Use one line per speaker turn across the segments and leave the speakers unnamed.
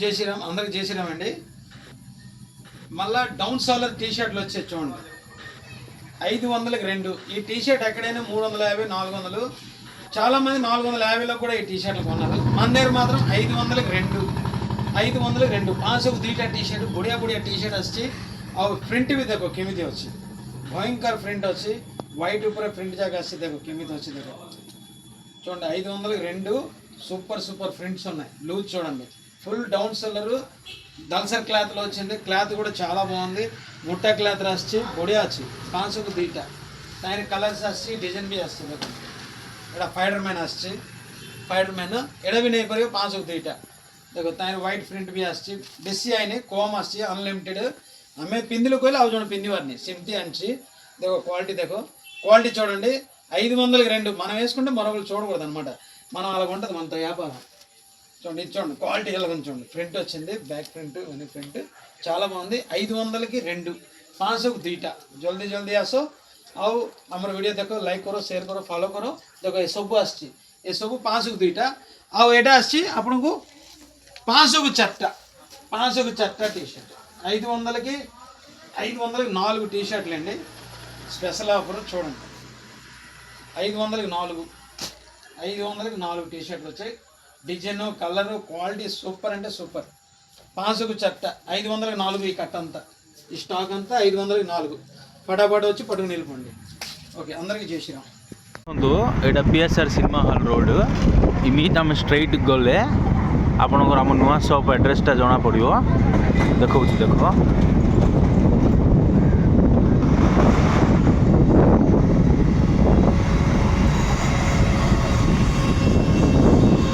చేసిరాం అందరికి చేసిరామండి. మళ్ళా down solar tea షర్ట్లు వచ్చే చూడండి 500కి 2. ఈ టీ షర్ట్ ఎక్కడైనా 350 400. చాలామంది 450లో కూడా ఈ టీ షర్ట్లు కొన్నారు. మన దగ్గర మాత్రం 500కి 2. 500కి 2 500 2 टी शर्ट बढ़िया बढ़िया टी शर्ट अच्छी और प्रिंट भी देखो केमिति अच्छी भयंकर प्रिंट अच्छी व्हाइट ऊपर प्रिंट जाके अच्छी देखो केमिति अच्छी देखो చూడండి 500కి 2 సూపర్ సూపర్ ప్రింట్స్ ఉన్నాయి. లూజ్ చూడండి ఫుల్ డౌన్ సోలర్ దల్సర్ క్లాత్లో వచ్చింది. క్లాత్ కూడా చాలా బాగుంది. ముట్టా క్లాత్ రాసి బొడియా వచ్చి 500కి 2 దాని కలర్స్ వచ్చి డిజైన్ भी আসছে देखो एड़ा फाइडरमैन আসছে फाइडरमैन एड़ा भी नहीं करियो 500కి 2 देखो तार व्हाइट प्रिंट भी आसी बेसी आईने कम आसी अनलिमिटेड हमें पिंदीलो कोई आव जो पिंदी वारनी सिमती अंची देखो क्वालिटी చూడండి 500కి 2 మనం వేసుకుంటే మరొకరు చూడకూడదు అన్నమాట. మనం అలా ఉంటుంది మనతో వ్యాపారం. చూడండి ఇది చూడండి క్వాలిటీ ఎలా ఉంది చూడండి. ప్రింట్ వచ్చింది బ్యాక్ ప్రింట్ వెనీ ప్రింట్ చాలా బాగుంది. 500కి 2 500కి 2 जल्दी जल्दी आसो आओ हमारे वीडियो देखो लाइक करो शेयर करो फॉलो करो. देखो ये सब आसी ये सब 500కి 2 आओ एटा आसी आपन को 500కి చట్ట టీ షర్ట్ 500కి 4 టీ షర్ట్లు అండి. స్పెషల్ ఆఫర్ చూడండి 500కి 4 టీ షర్ట్లు వచ్చాయి. డిజైన్ కలరు క్వాలిటీ సూపర్ అంటే సూపర్. 500కి చట్ట 500కి 4 ఈ కట్ట అంతా ఈ స్టాక్ అంతా 500కి 4 ఫటాఫట్ వచ్చి పట్టుకు నిలిపండి. ఓకే అందరికీ చేసిరాం.
एटा PSR सिनेमा हॉल रोड इमित आम स्ट्रेट गले आपनकर आम नुआ शॉप एड्रेसटा जना पड़ो देखो देख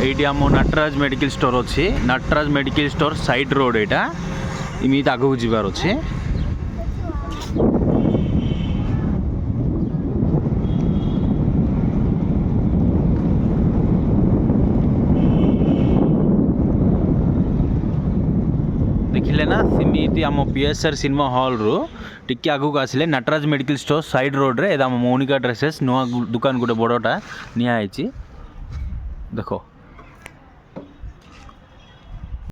ये आम नटराज मेडिकल स्टोर अच्छी Nataraj medical store side road एटा इमित आगू जीवार अच्छे. देखिले ना सिमिति आम PSR सिनेमा हॉल रू टिके आगू आसिले Nataraj medical store side road रे एदा मोनिका ड्रेसेस नुआ दुकान गोटे बड़टा निया देखो.